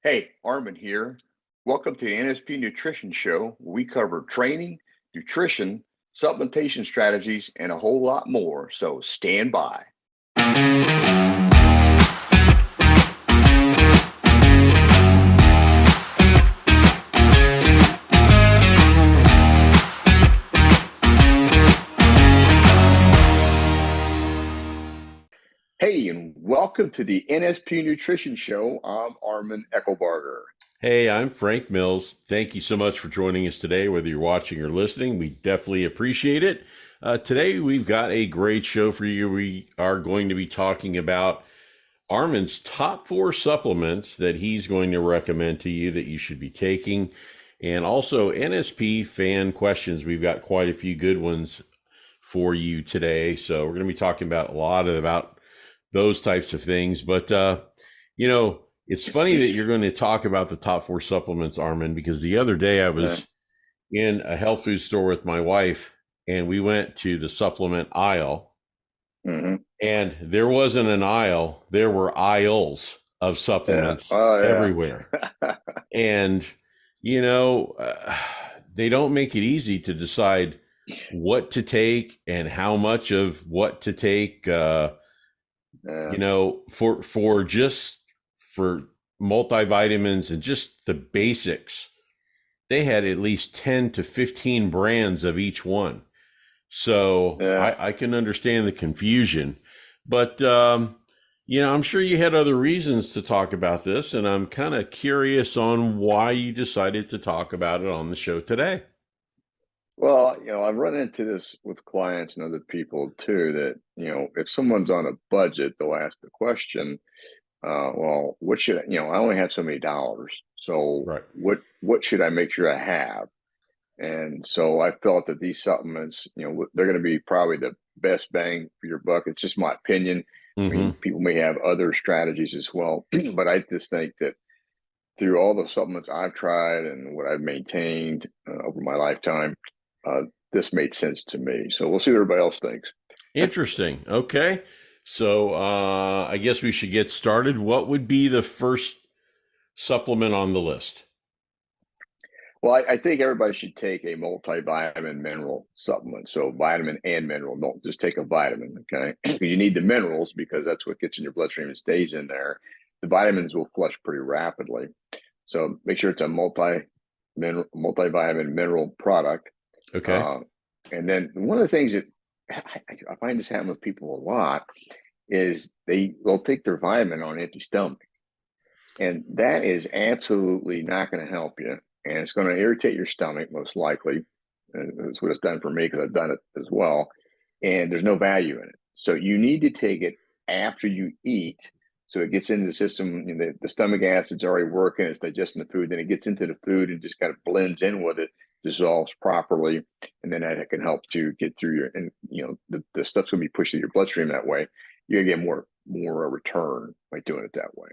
Hey, Armin here. Welcome to the NSP Nutrition Show, where we cover training, nutrition, supplementation strategies, and a whole lot more. So stand by. Hey, and welcome to the NSP Nutrition Show. I'm Armin Eckelbarger. Hey, I'm Frank Mills. Thank you so much for joining us today, whether you're watching or listening. We definitely appreciate it. Today, we've got a great show for you. We are going to be talking about Armin's top 4 supplements that he's going to recommend to you that you should be taking, and also NSP Fan Questions. We've got quite a few good ones for you today. So we're going to be talking about about those types of things. But, it's funny that you're going to talk about the top 4 supplements, Armin, because the other day I was in a health food store with my wife and we went to the supplement aisle, and there wasn't an aisle. There were aisles of supplements everywhere. And, they don't make it easy to decide what to take and how much of what to take, for multivitamins and just the basics. They had at least 10 to 15 brands of each one. So I can understand the confusion, but, I'm sure you had other reasons to talk about this, and I'm kind of curious on why you decided to talk about it on the show today. Well, I've run into this with clients and other people too, that, if someone's on a budget, they'll ask the question, well, what should I only have so many dollars. So Right. what should I make sure I have? And so I felt that these supplements, they're going to be probably the best bang for your buck. It's just my opinion. I mean, people may have other strategies as well, but I just think that through all the supplements I've tried and what I've maintained over my lifetime, this made sense to me. So we'll see what everybody else thinks. Interesting. Okay. So I guess we should get started. What would be the first supplement on the list? Well, I think everybody should take a multivitamin mineral supplement. So vitamin and mineral. Don't just take a vitamin, okay? You need the minerals because that's what gets in your bloodstream and stays in there. The vitamins will flush pretty rapidly. So make sure it's a multivitamin mineral product. Okay. And then one of the things that I find this happen with people a lot is they'll take their vitamin on an empty stomach. And that is absolutely not going to help you. And it's going to irritate your stomach, most likely. And that's what it's done for me because I've done it as well. And there's no value in it. So you need to take it after you eat. So it gets into the system, the stomach acid's already working, it's digesting the food, then it gets into the food and just kind of blends in with it, dissolves properly. And then that can help to get through the stuff's going to be pushed through your bloodstream that way. You're going to get more return by doing it that way.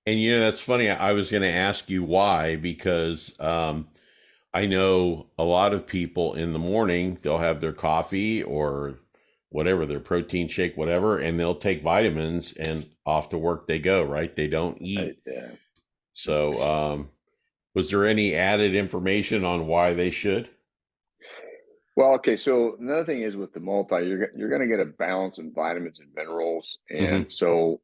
And that's funny. I was going to ask you why, because I know a lot of people in the morning, they'll have their coffee or whatever, their protein shake, whatever, and they'll take vitamins and off to work they go, right? They don't eat. Yeah. So was there any added information on why they should? Well, okay. So another thing is with the you're going to get a balance in vitamins and minerals. And so,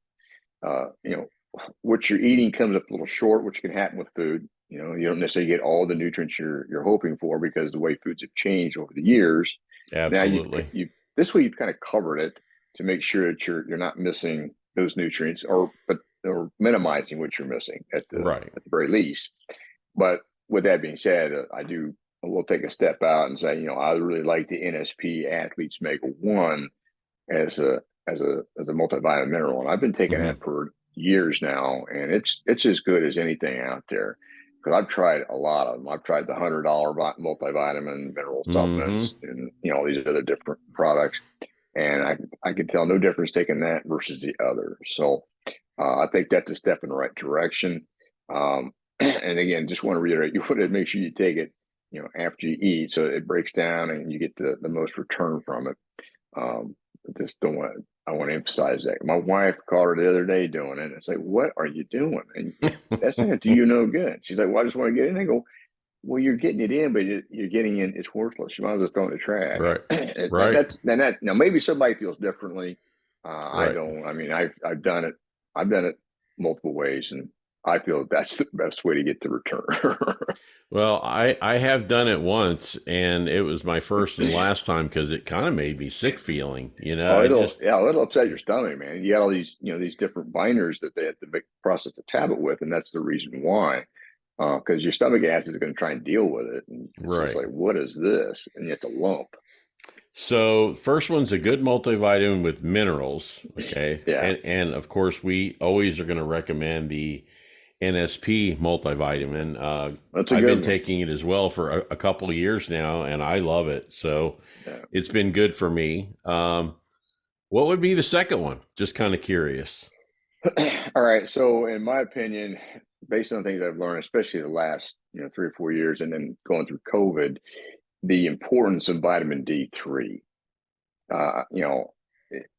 what you're eating comes up a little short, which can happen with food. You don't necessarily get all the nutrients you're hoping for because the way foods have changed over the years. Absolutely. Now this way you've kind of covered it to make sure that you're not missing those nutrients or minimizing what you're missing at the very least. But with that being said, I will take a step out and say, I really like the NSP Athlete's Mega One as a multivitamin mineral, and I've been taking that for years now, and it's as good as anything out there. Because I've tried a lot of them. I've tried the $100 multivitamin mineral supplements and all these other different products, and I can tell no difference taking that versus the other. So I think that's a step in the right direction. And again, just want to reiterate, you want to make sure you take it, after you eat, so it breaks down and you get the most return from it. just don't want. I want to emphasize that. My wife called her the other day doing it. It's like, what are you doing? And that's not going to do you no good. She's like, well, I just want to get in. I go, well, you're getting it in, but you're getting in. It's worthless. You might as well throw it in the trash. Right. And Right. that now maybe somebody feels differently. I Right. don't. I mean, I've done it. I've done it multiple ways, and I feel that's the best way to get the return. Well, I have done it once, and it was my first and last time because it kind of made me sick feeling. Oh, I just it'll upset your stomach, man. You got all these, these different binders that they have to process the tablet with, and that's the reason why. Because your stomach acid is going to try and deal with it, and it's just right. like, what is this? And it's a lump. So first one's a good multivitamin with minerals. Okay, Yeah, and of course we always are going to recommend the NSP multivitamin. that's a I've been good one. taking it as well for a couple of years now, and I love it. So Yeah. it's been good for me. What would be the second one? Just kind of curious. All right. So, in my opinion, based on things I've learned, especially the last 3 or 4 years, and then going through COVID, the importance of vitamin D3.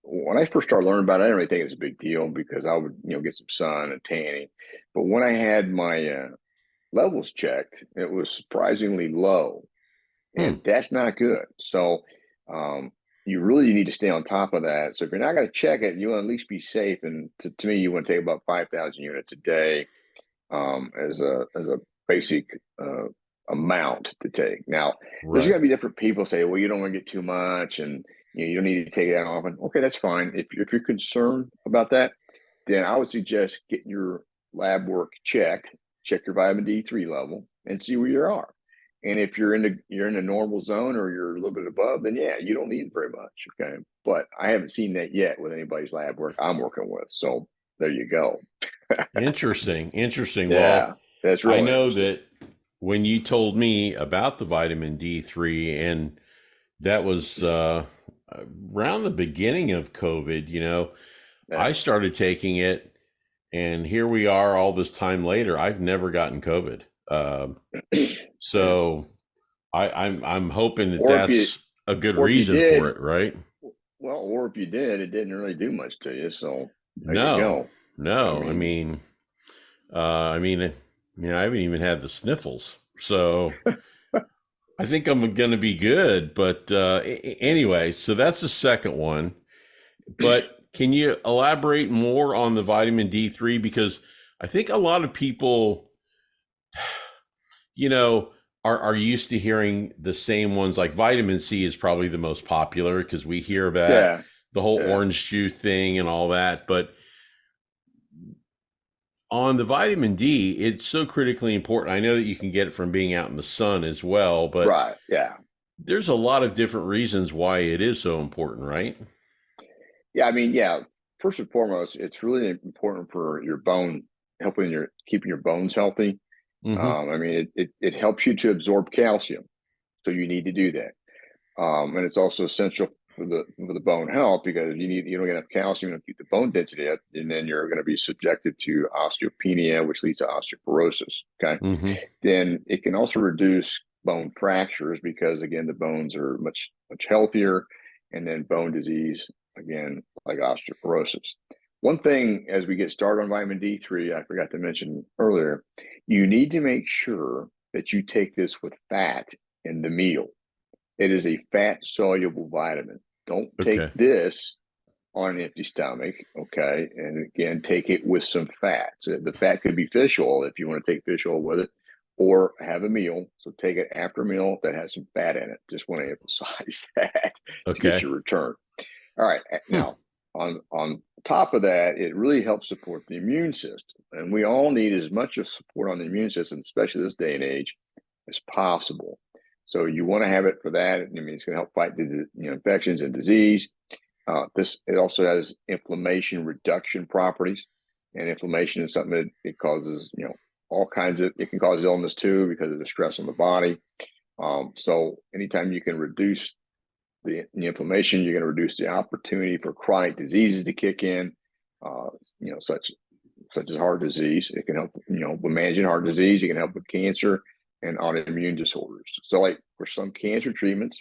When I first started learning about it, I didn't really think it was a big deal because I would get some sun and tanning. But when I had my levels checked, it was surprisingly low, Hmm. and that's not good. So, um, you really need to stay on top of that. So if you're not going to check it, you'll at least be safe. And to me, you want to take about 5,000 units a day as a basic uh, amount to take. Now, there's Right. going to be different people say, well, you don't want to get too much, and you don't need to take it that often. Okay, that's fine. If you're concerned about that, then I would suggest getting your lab work checked, check your vitamin D3 level, and see where you are. And if you're in the normal zone or you're a little bit above, then yeah, you don't need very much. Okay, but I haven't seen that yet with anybody's lab work I'm working with. So there you go. Interesting. Interesting. Yeah, Well, that's I real know interesting. that when you told me about the vitamin D3, and that was around the beginning of COVID, I Yeah. started taking it, and here we are all this time later. I've never gotten COVID. Yeah. So I'm hoping that Or if you that's a good or if you reason for did, it, right? or if you did, it didn't really do much to you. So there you No, go. I no. mean, I mean, I haven't even had the sniffles, so I think I'm going to be good. But anyway, so that's the second one. But can you elaborate more on the vitamin D3? Because I think a lot of people, you know, are used to hearing the same ones. Like vitamin C is probably the most popular because we hear about yeah, the whole yeah, orange juice thing and all that. But on the vitamin D, it's so critically important. I know that you can get it from being out in the sun as well, but right, yeah, there's a lot of different reasons why it is so important, right? yeah. I mean, yeah. First and foremost, it's really important for your bone, helping your keeping your bones healthy. Mm-hmm. I mean, it helps you to absorb calcium, so you need to do that. And it's also essential for the bone health because you don't get enough calcium to keep the bone density up, and then you're going to be subjected to osteopenia, which leads to osteoporosis. Okay, Mm-hmm. then it can also reduce bone fractures because again the bones are much healthier, and then bone disease again like osteoporosis. One thing as we get started on vitamin D3, I forgot to mention earlier, you need to make sure that you take this with fat in the meal. It is a fat soluble vitamin. Don't take Okay. this on an empty stomach. Okay. And again, take it with some fat. So the fat could be fish oil if you want to take fish oil with it, or have a meal. So take it after a meal that has some fat in it. Just want to emphasize that to get Okay. your return. All right. Hmm. Now, on top of that, it really helps support the immune system. And we all need as much of support on the immune system, especially this day and age, as possible. So you want to have it for that. I mean, it's going to help fight the infections and disease. It also has inflammation reduction properties, and inflammation is something that it causes all kinds of. It can cause illness too because of the stress on the body. So anytime you can reduce the inflammation, you're going to reduce the opportunity for chronic diseases to kick in. Uh, such as heart disease. It can help, with managing heart disease. It can help with cancer and autoimmune disorders. So, like for some cancer treatments,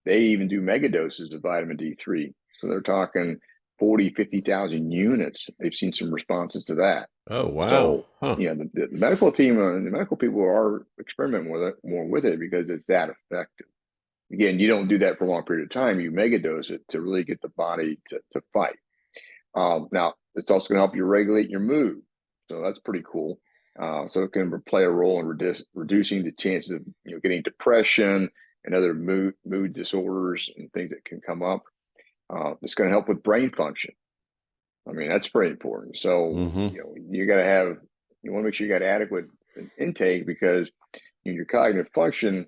they even do mega doses of vitamin D3 So they're talking 40, 50,000 units. They've seen some responses to that. Oh, wow. So, the medical team and the medical people are experimenting with it more with it because it's that effective. Again, you don't do that for a long period of time. You megadose it to really get the body to fight. Now, it's also going to help you regulate your mood. So that's pretty cool. So it can play a role in reducing the chances of getting depression and other mood disorders and things that can come up. It's going to help with brain function. I mean, that's pretty important. So you got to have, you want to make sure you got adequate intake because your cognitive function,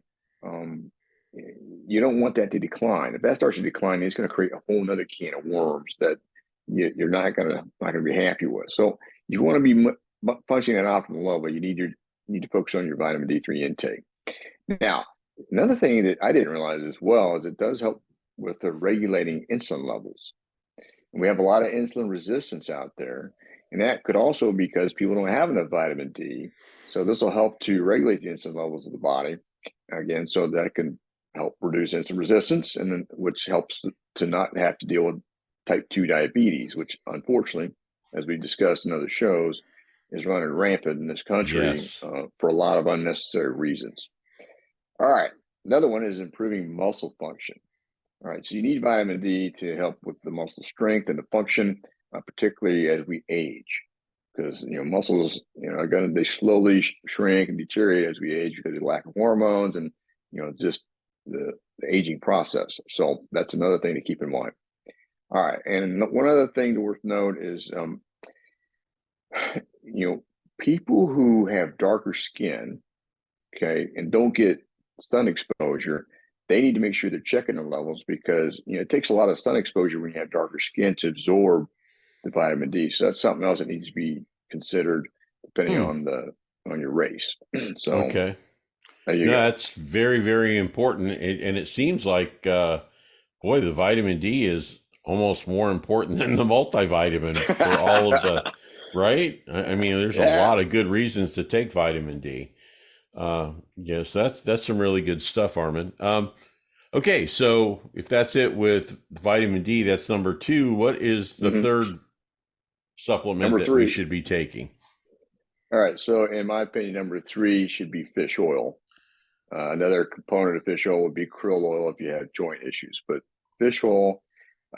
you don't want that to decline. If that starts to decline, it's going to create a whole nother can of worms that you're not going to be happy with. So you want to be functioning at optimal level. You need to focus on your vitamin D3 intake. Now, another thing that I didn't realize as well is it does help with the regulating insulin levels. And we have a lot of insulin resistance out there, and that could also be because people don't have enough vitamin D. So this will help to regulate the insulin levels of the body again, so that can help reduce insulin resistance, and then which helps to not have to deal with type 2 diabetes, which unfortunately, as we discussed in other shows, is running rampant in this country for a lot of unnecessary reasons. All right, another one is improving muscle function. All right, so you need vitamin D to help with the muscle strength and the function, particularly as we age, because muscles they slowly shrink and deteriorate as we age because of lack of hormones and just the aging process. So that's another thing to keep in mind. All right, and one other thing to worth note is people who have darker skin, okay, and don't get sun exposure, they need to make sure they're checking their levels because it takes a lot of sun exposure when you have darker skin to absorb the vitamin D. So that's something else that needs to be considered depending on your race. So okay, there you go. That's very, very important, and it seems like boy, the vitamin D is almost more important than the multivitamin for all of the right. I mean, there's a lot of good reasons to take vitamin D. Yes, that's some really good stuff, Armin. Okay, so if that's it with vitamin D, that's number 2. What is the third supplement that we should be taking? All right, so in my opinion, number 3 should be fish oil. Another component of fish oil would be krill oil if you have joint issues, but fish oil,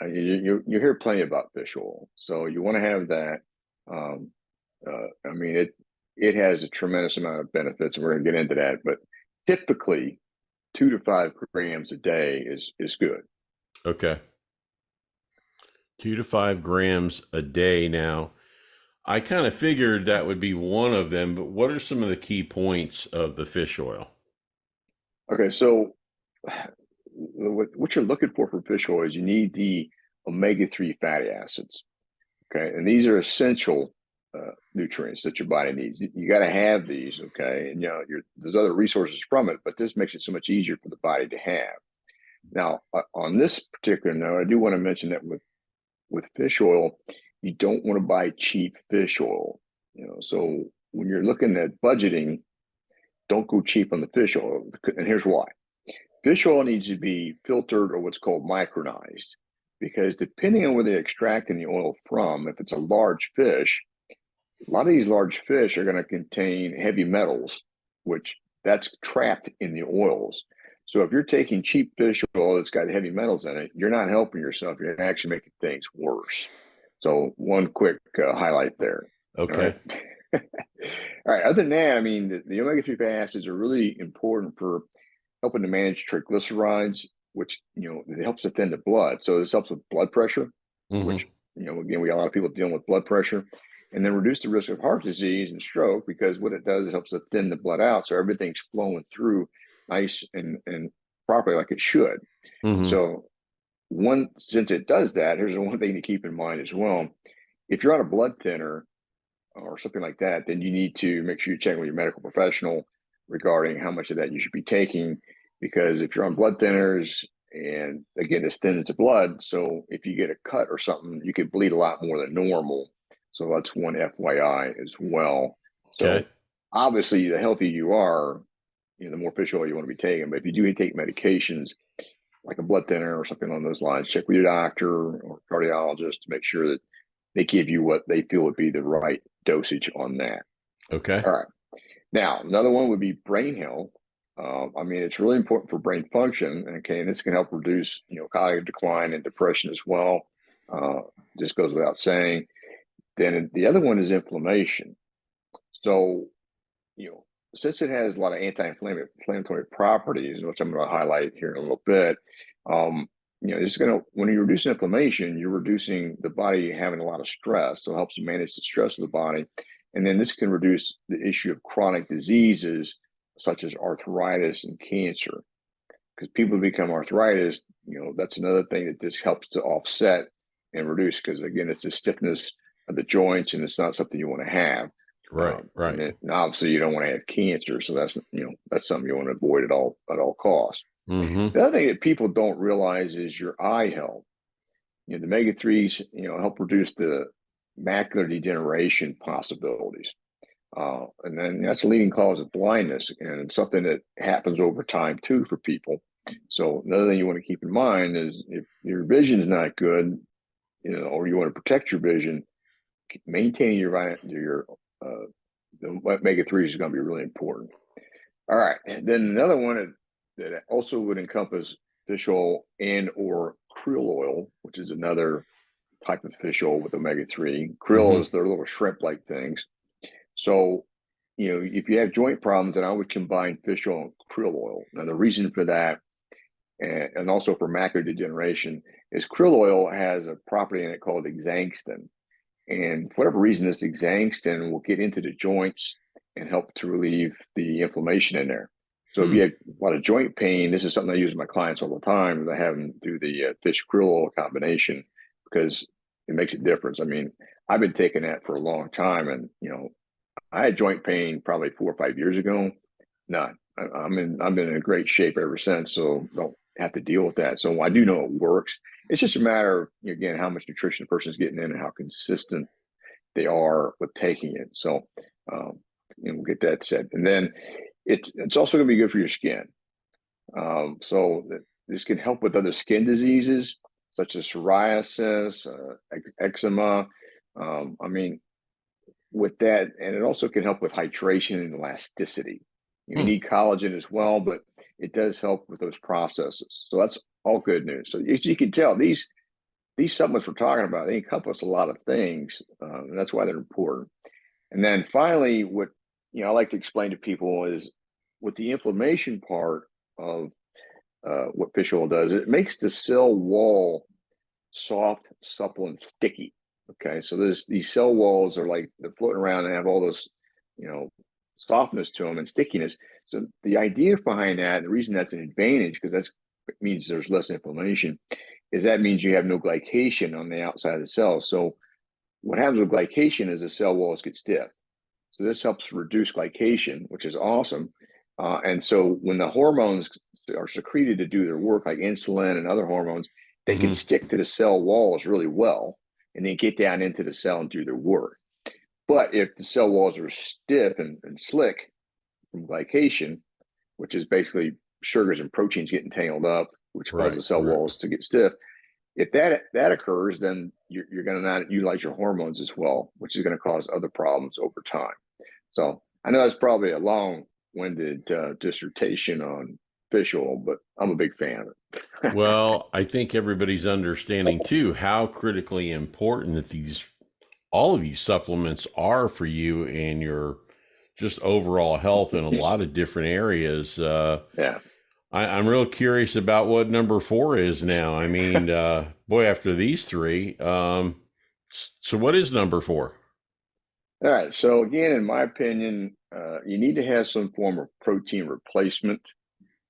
you hear plenty about fish oil, so you want to have that. I mean, it has a tremendous amount of benefits, and we're going to get into that. But typically, 2 to 5 grams a day is good. Okay, 2 to 5 grams a day. Now, I kind of figured that would be one of them, but what are some of the key points of the fish oil? Okay, so what you're looking for fish oil is you need the omega-3 fatty acids. Okay, and these are essential nutrients that your body needs. You got to have these, okay? And there's other resources from it, but this makes it so much easier for the body to have. Now, on this particular note, I do want to mention that with fish oil, you don't want to buy cheap fish oil. So when you're looking at budgeting, don't go cheap on the fish oil, and here's why. Fish oil needs to be filtered or what's called micronized, because depending on where they're extracting the oil from, if it's a large fish, a lot of these large fish are going to contain heavy metals, which that's trapped in the oils. So if you're taking cheap fish oil that's got heavy metals in it, you're not helping yourself. You're actually making things worse. So one quick highlight there. Okay. All right. Other than that, I mean, the omega-3 fatty acids are really important for helping to manage triglycerides, which it helps to thin the blood. So this helps with blood pressure, which again, we got a lot of people dealing with blood pressure, and then reduce the risk of heart disease and stroke, because what it does is helps to thin the blood out, so everything's flowing through nice and properly like it should. So since it does that, here's one thing to keep in mind as well. If you're on a blood thinner or something like that, then you need to make sure you check with your medical professional regarding how much of that you should be taking, because if you're on blood thinners, and again, it's thins the blood, so if you get a cut or something, you could bleed a lot more than normal. So that's one FYI as well. So obviously, the healthier you are, the more fish oil you want to be taking. But if you do take medications, like a blood thinner or something along those lines, check with your doctor or cardiologist to make sure that they give you what they feel would be the right dosage on that. Okay. All right. Now, another one would be brain health. I mean, it's really important for brain function. Okay, and this can help reduce, cognitive decline and depression as well. Just goes without saying. Then the other one is inflammation. So, since it has a lot of anti-inflammatory properties, which I'm going to highlight here in a little bit, it's going to, when you reduce inflammation, you're reducing the body having a lot of stress. So it helps you manage the stress of the body. And then this can reduce the issue of chronic diseases such as arthritis and cancer. Because people become arthritis, that's another thing that this helps to offset and reduce. Because again, it's the stiffness of the joints, and it's not something you want to have. Right. And obviously, you don't want to have cancer, so that's something you want to avoid at all costs. Mm-hmm. The other thing that people don't realize is your eye health. The omega-3s, help reduce the macular degeneration possibilities. And then that's a leading cause of blindness, and it's something that happens over time too for people. So another thing you want to keep in mind is if your vision is not good, or you want to protect your vision, maintaining your the omega-3s is going to be really important. All right, and then another one that also would encompass fish oil and or krill oil, which is another type of fish oil with omega-3. Krill is their little shrimp-like things. So, if you have joint problems, then I would combine fish oil and krill oil. Now, the reason for that, and also for macular degeneration, is krill oil has a property in it called xanthine. And for whatever reason, this xanthine will get into the joints and help to relieve the inflammation in there. So if you have a lot of joint pain, this is something I use with my clients all the time. I have them do the fish krill oil combination because it makes a difference. I mean, I've been taking that for a long time, and I had joint pain probably 4 or 5 years ago. None. I've been in great shape ever since, so don't have to deal with that. So I do know it works. It's just a matter of, again, how much nutrition the person is getting in and how consistent they are with taking it. So we'll get that said. And then it's also going to be good for your skin. So this can help with other skin diseases such as psoriasis, eczema. With that, and it also can help with hydration and elasticity. You need collagen as well, but it does help with those processes. So that's all good news. So as you can tell, these supplements we're talking about, they encompass a lot of things, and that's why they're important. And then finally, what I like to explain to people is with the inflammation part of what fish oil does, it makes the cell wall soft, supple, and sticky. Okay, so these cell walls are like they're floating around and have all this, softness to them and stickiness. So the idea behind that, and the reason that's an advantage, because that means there's less inflammation, is that means you have no glycation on the outside of the cell. So what happens with glycation is the cell walls get stiff. So this helps reduce glycation, which is awesome. And so when the hormones are secreted to do their work, like insulin and other hormones, they can stick to the cell walls really well and then get down into the cell and do their work. But if the cell walls are stiff and slick from glycation, which is basically sugars and proteins getting tangled up, which causes cell walls to get stiff, if that occurs, then you're going to not utilize your hormones as well, which is going to cause other problems over time. So I know that's probably a long-winded dissertation on fish oil, but I'm a big fan of it. Well, I think everybody's understanding too how critically important that all of these supplements are for you and your just overall health in a lot of different areas. Yeah. I'm real curious about what number 4 is now. I mean, boy, after these 3, so what is number 4? All right. So again, in my opinion, you need to have some form of protein replacement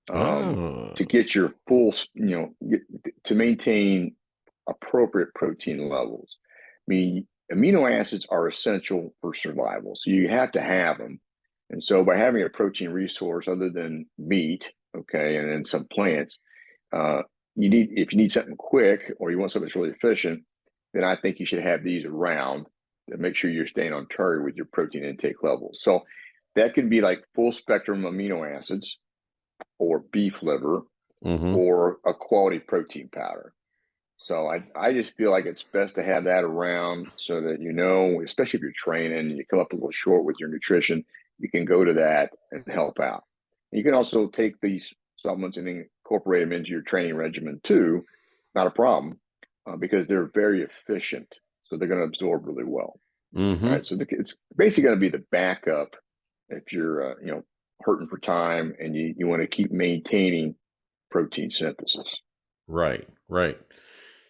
to get your full, to maintain appropriate protein levels. I mean, amino acids are essential for survival, so you have to have them. And so by having a protein resource other than meat, okay, and then some plants, if you need something quick or you want something that's really efficient, then I think you should have these around to make sure you're staying on target with your protein intake levels. So that could be like full spectrum amino acids or beef liver or a quality protein powder. So I just feel like it's best to have that around so that, especially if you're training and you come up a little short with your nutrition, you can go to that and help out. You can also take these supplements and incorporate them into your training regimen too. Not a problem, because they're very efficient. So they're going to absorb really well. All right. So it's basically going to be the backup if you're, hurting for time and you want to keep maintaining protein synthesis. Right.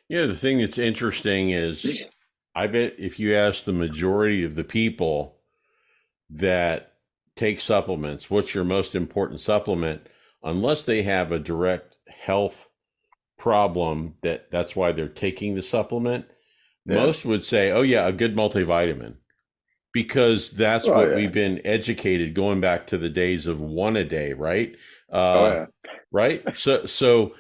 The thing that's interesting is I bet if you ask the majority of the people that take supplements, what's your most important supplement, unless they have a direct health problem that's why they're taking the supplement, most would say, oh yeah, a good multivitamin, because that's what we've been educated going back to the days of one a day, right? Right. So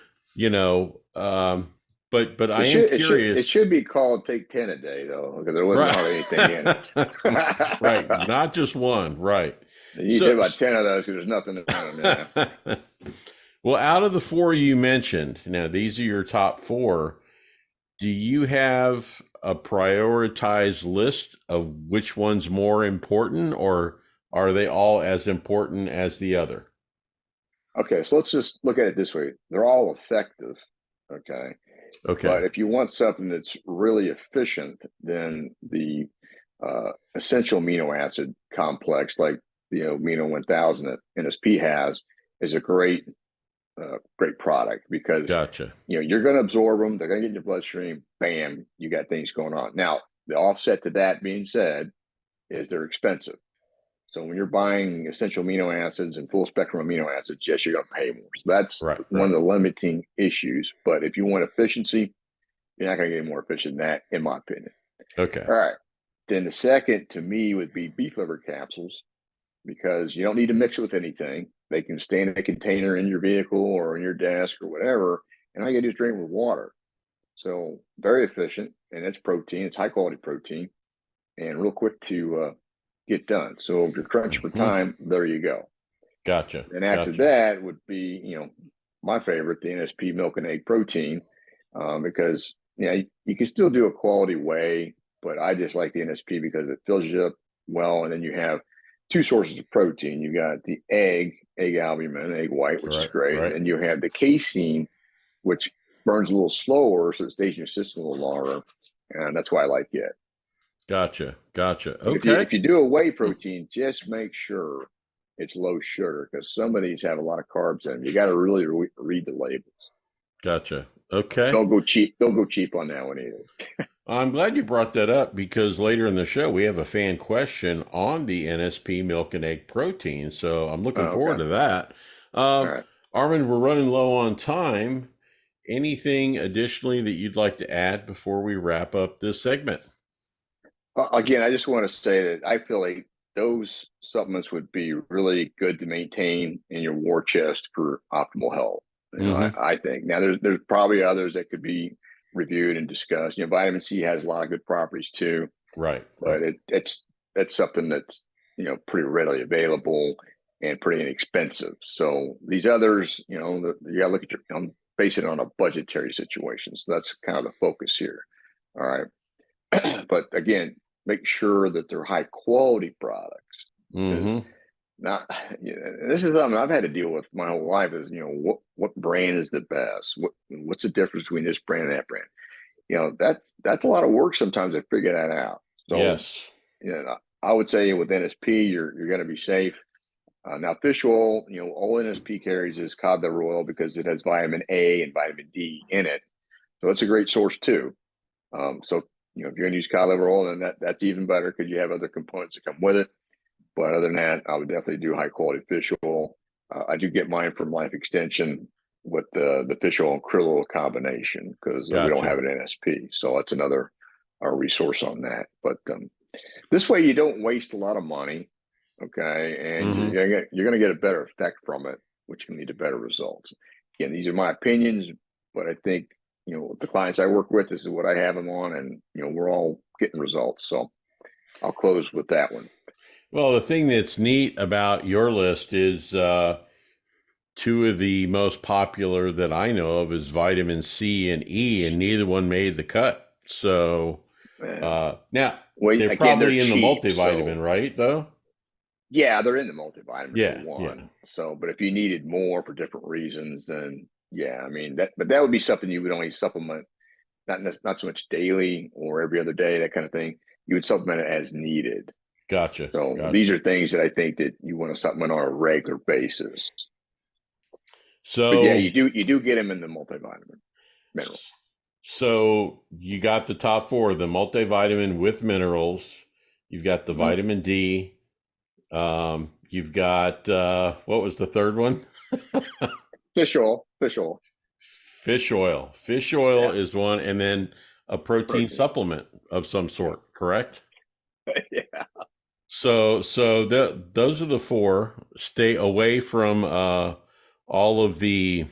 but I am curious. It should be called Take 10 a day, though, because there wasn't hardly anything in it. Right, not just one. Right. You take about 10 of those because there's nothing in them. Well, out of the 4 you mentioned, now these are your top 4. Do you have a prioritized list of which one's more important, or are they all as important as the other? Okay, so let's just look at it this way. They're all effective. Okay. But if you want something that's really efficient, then the essential amino acid complex, like the Amino 1000 that NSP has, is a great product because you're going to absorb them. They're going to get in your bloodstream. Bam, you got things going on. Now, the offset to that being said is they're expensive. So when you're buying essential amino acids and full spectrum amino acids, yes, you're going to pay more. So that's one of the limiting issues. But if you want efficiency, you're not going to get any more efficient than that, in my opinion. Okay. All right. Then the second to me would be beef liver capsules, because you don't need to mix it with anything. They can stay in a container in your vehicle or in your desk or whatever, and all you got to do is drink with water. So very efficient, and it's protein. It's high quality protein, and real quick to get done. So if you're crunching for time, there you go. Gotcha. And after that would be, my favorite, the NSP milk and egg protein, because you can still do a quality whey, but I just like the NSP because it fills you up well, and then you have 2 sources of protein. You got the egg albumin, egg white, which is great, and you have the casein, which burns a little slower, so it stays in your system a little longer, and that's why I like it. Gotcha. Okay. If you do a whey protein, just make sure it's low sugar, because some of these have a lot of carbs in them. You got to really read the labels. Gotcha. Okay. Don't go cheap on that one either. I'm glad you brought that up, because later in the show we have a fan question on the NSP milk and egg protein. So I'm looking forward to that. Armin, we're running low on time. Anything additionally that you'd like to add before we wrap up this segment? Again, I just want to say that I feel like those supplements would be really good to maintain in your war chest for optimal health. I think. Now, there's probably others that could be reviewed and discussed. Vitamin C has a lot of good properties too. Right. But it's something that's pretty readily available and pretty inexpensive. So these others, you got to look at base it on a budgetary situation. So that's kind of the focus here. All right. But again, make sure that they're high quality products. Not, this is something I've had to deal with my whole life. Is what brand is the best? What's the difference between this brand and that brand? That's a lot of work sometimes to figure that out. So yes, I would say with NSP, you're going to be safe. Now, fish oil, all NSP carries is cod liver oil because it has vitamin A and vitamin D in it, so it's a great source too. So if you're going to use cod liver oil, then that's even better because you have other components that come with it. But other than that, I would definitely do high quality fish oil. I do get mine from Life Extension with the fish oil and krill oil combination, because we don't have an NSP. So that's another resource on that. But this way you don't waste a lot of money. Okay. And you're going to get a better effect from it, which can lead to better results. Again, these are my opinions, but I think, the clients I work with, this is what I have them on, and, we're all getting results. So I'll close with that one. Well, the thing that's neat about your list is two of the most popular that I know of is vitamin C and E, and neither one made the cut. So now they're again, they're probably in the cheap, multivitamin, right? Though. Yeah, they're in the multivitamin for Yeah. one. So, but if you needed more for different reasons, then yeah, I mean but that would be something you would only supplement, not so much daily or every other day, that kind of thing. You would supplement it as needed. Gotcha. So these are things that I think that you want to supplement on a regular basis. So, but yeah, you do get them in the multivitamin minerals. So you got the top four: the multivitamin with minerals. You've got the vitamin D. You've got what was the third one? Fish oil. Fish oil is one, and then a protein supplement of some sort, correct? Yeah. So those are the four. Stay away from all of the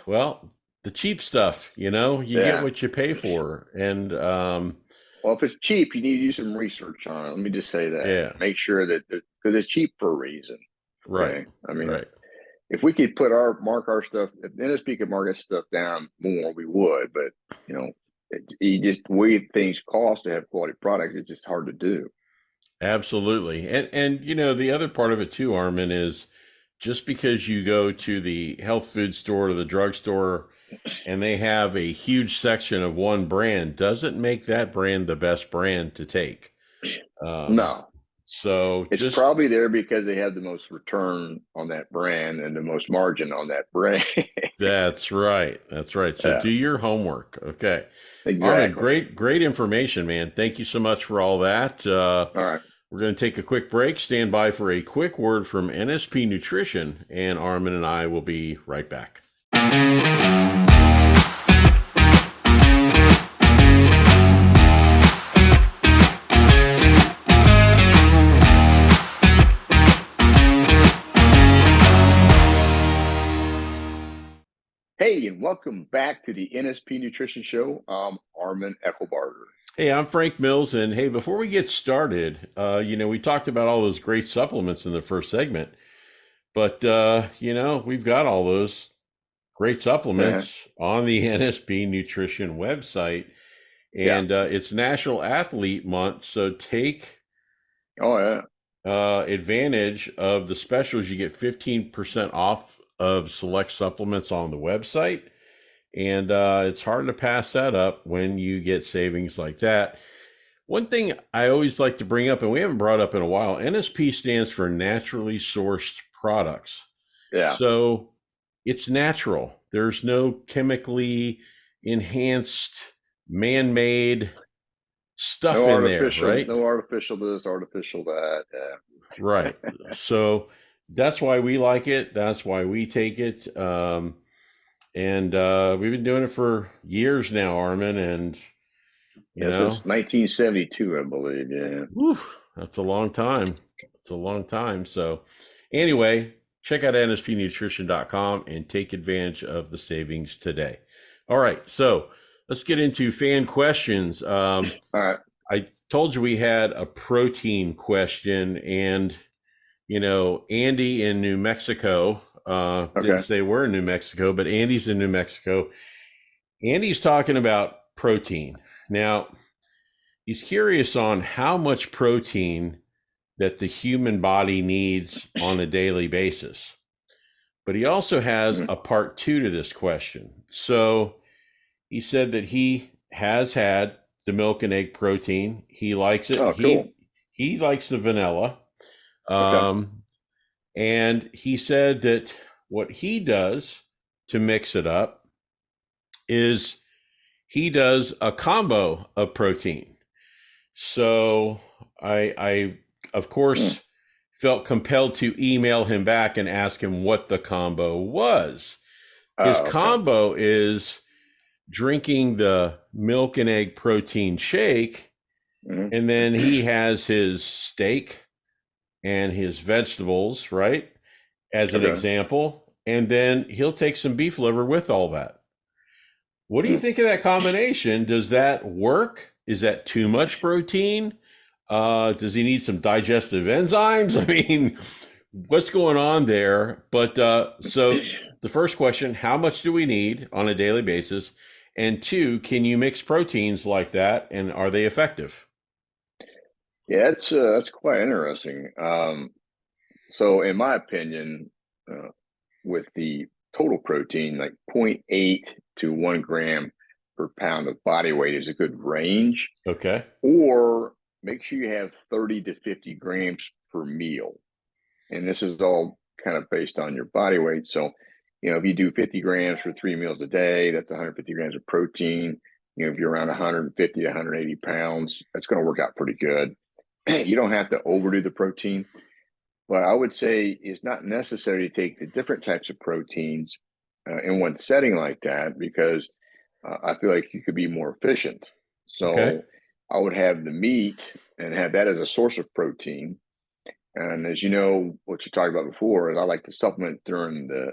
well, the cheap stuff. You get what you pay for. And well, if it's cheap, you need to do some research on it. Let me just say that. Yeah. Make sure that, because it's cheap for a reason. Right. Okay? I mean, if we could mark our stuff, if NSP could mark its stuff down more, we would. But you just way things cost to have quality products. It's just hard to do. Absolutely. And the other part of it too, Armin, is just because you go to the health food store or the drugstore and they have a huge section of one brand doesn't make that brand the best brand to take. No. So it's probably there because they have the most return on that brand and the most margin on that brand. That's right. So do your homework. Okay. Exactly. Armin, great information, man. Thank you so much for all that. All right. We're going to take a quick break. Stand by for a quick word from NSP Nutrition, and Armin and I will be right back. Hey, and welcome back to the NSP Nutrition Show. I'm Armin Eckelbarger. Hey, I'm Frank Mills, and hey, before we get started, we talked about all those great supplements in the first segment, but we've got all those great supplements on the NSP Nutrition website, and it's National Athlete Month, so take advantage of the specials. You get 15% off of select supplements on the website. And it's hard to pass that up when you get savings like that. One thing I always like to bring up, and we haven't brought up in a while, NSP stands for naturally sourced products. Yeah. So it's natural. There's no chemically enhanced, man-made stuff in there, right? No artificial this, artificial that. Yeah. Right. So that's why we like it. That's why we take it. And we've been doing it for years now, Armin, and since 1972, I believe. Yeah. Whew, that's a long time. So anyway, check out nspnutrition.com and take advantage of the savings today. All right, so let's get into fan questions. All right. I told you we had a protein question, and Andy in New Mexico didn't say we're in New Mexico, but Andy's in New Mexico. Andy's talking about protein. Now, he's curious on how much protein that the human body needs on a daily basis. But he also has a part two to this question. So he said that he has had the milk and egg protein. He likes it. Oh, cool. He likes the vanilla. And he said that what he does to mix it up is he does a combo of protein. So I of course, felt compelled to email him back and ask him what the combo was. His combo is drinking the milk and egg protein shake, and then he has his steak and his vegetables, right, as an example, and then he'll take some beef liver with all that. What do you think of that combination? Does that work? Is that too much protein? Does he need some digestive enzymes? I mean, what's going on there. But so the first question, how much do we need on a daily basis? And two, can you mix proteins like that, and are they effective? Yeah, that's quite interesting. So in my opinion, uh, with the total protein, like zero point 0.8 to 1 gram per pound of body weight is a good range. Okay. Or make sure you have 30 to 50 grams per meal. And this is all kind of based on your body weight. So, if you do 50 grams for 3 meals a day, that's 150 grams of protein. If you're around 150 to 180 pounds, that's going to work out pretty good. You don't have to overdo the protein, but I would say it's not necessary to take the different types of proteins in one setting like that, because I feel like you could be more efficient. Okay. So I would have the meat and have that as a source of protein. And as you know, what you talked about before is I like to supplement during the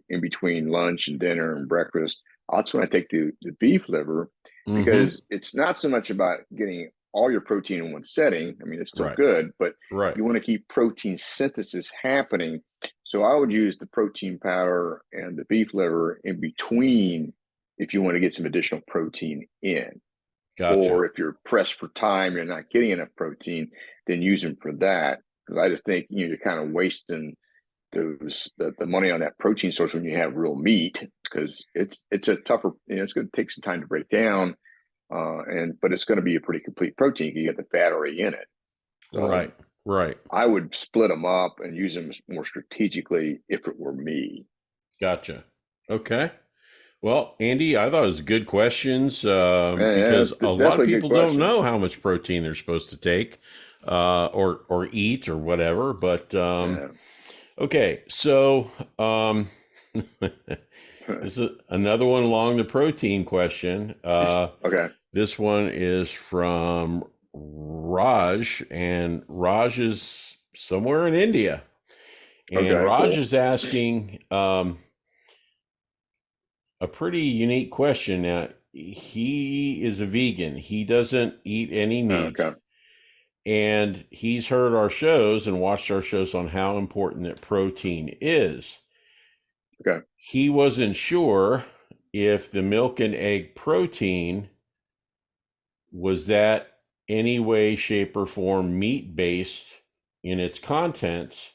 in between lunch and dinner and breakfast. That's when I take the beef liver, Mm-hmm. because it's not so much about getting all your protein in one setting. I mean, it's still Right. good, but Right. you want to keep protein synthesis happening. So I would use the protein powder and the beef liver in between if you want to get some additional protein in. Gotcha. Or if you're pressed for time, you're not getting enough protein, then use them for that. Because I just think you're kind of wasting the money on that protein source when you have real meat, because it's a tougher, it's going to take some time to break down, but it's going to be a pretty complete protein. You get the fat already in it. So Right. Right. I would split them up and use them more strategically if it were me. Gotcha. Okay. Well, Andy, I thought it was good questions Yeah, because a lot of definitely a good people don't question. know how much protein they're supposed to take or eat or whatever. But Yeah. okay, so this is another one along the protein question. Okay. This one is from Raj, and Raj is somewhere in India. And Okay. Raj Cool. is asking a pretty unique question. Now, he is a vegan. He doesn't eat any meat. Okay. And he's heard our shows and watched our shows on how important that protein is. Okay. He wasn't sure if the milk and egg protein was that any way, shape, or form meat based in its contents,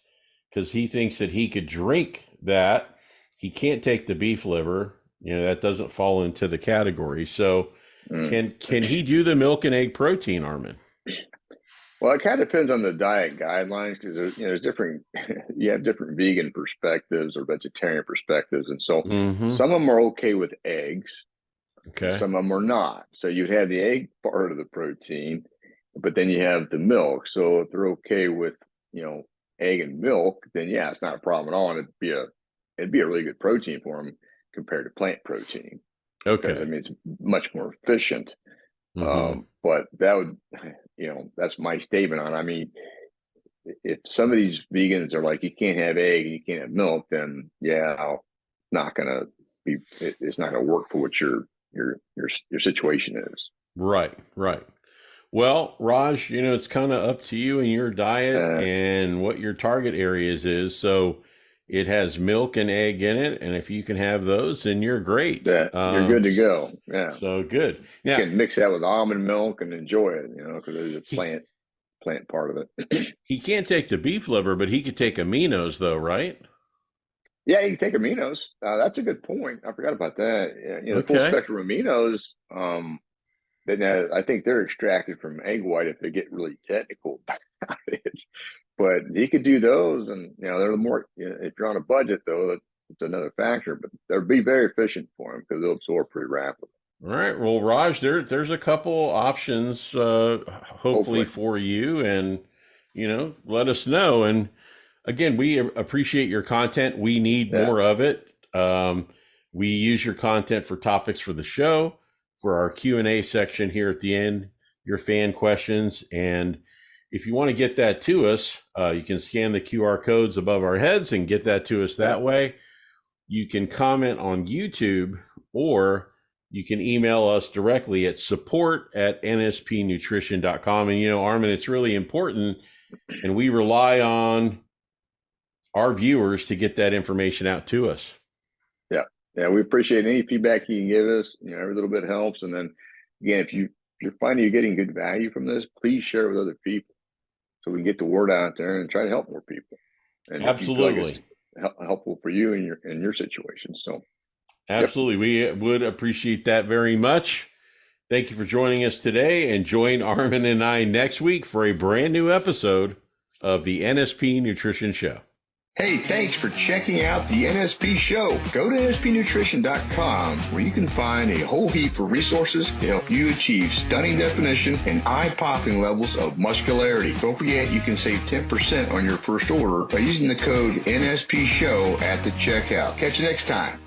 because he thinks that he could drink that. He can't take the beef liver. That doesn't fall into the category. So Mm. can he do the milk and egg protein, Armin? Well, it kind of depends on the diet guidelines, because there's different. You have different vegan perspectives or vegetarian perspectives, and so Mm-hmm. some of them are okay with eggs, and Okay. some of them are not. So you'd have the egg part of the protein, but then you have the milk. So if they're okay with egg and milk, then yeah, it's not a problem at all, and it'd be a really good protein for them compared to plant protein, because I Okay. mean it's much more efficient. Mm-hmm. But that would, that's my statement on. I mean, if some of these vegans are like, you can't have egg and you can't have milk, then yeah, not gonna it's not gonna work for what your situation is. Right. Right. Well, Raj, it's kind of up to you and your diet Uh, and what your target areas is. So it has milk and egg in it, and if you can have those, then you're great. that you're good to go. Yeah, So good. you Now can mix that with almond milk and enjoy it. Because there's a he plant part of it. he can't take the beef liver, but he could take aminos, though, right? Yeah, you can take aminos. That's a good point. I forgot about that. Yeah, the full Okay. spectrum aminos. Then I think they're extracted from egg white if they get really technical about it. But you could do those, and they're more. If you're on a budget, though, it's another factor. But they'll be very efficient for them because they'll absorb pretty rapidly. All right. Well, Raj, there's a couple options, hopefully Hopefully, for you, and let us know. And again, we appreciate your content. We need yeah, more of it. We use your content for topics for the show, for our Q&A section here at the end, your fan questions. And if you want to get that to us, you can scan the QR codes above our heads and get that to us yeah. that way. You can comment on YouTube, or you can email us directly at support@nspnutrition.com. And, Armin, it's really important, and we rely on our viewers to get that information out to us. Yeah, we appreciate any feedback you can give us. Every little bit helps. And then again, if you're finding you're getting good value from this, please share it with other people so we can get the word out there and try to help more people. And absolutely, if you feel like it's helpful for you in your situation, so absolutely, we would appreciate that very much. Thank you for joining us today, and join Armin and I next week for a brand new episode of the NSP Nutrition Show. Hey, thanks for checking out the NSP Show. Go to nspnutrition.com where you can find a whole heap of resources to help you achieve stunning definition and eye-popping levels of muscularity. Don't forget, you can save 10% on your first order by using the code NSP Show at the checkout. Catch you next time.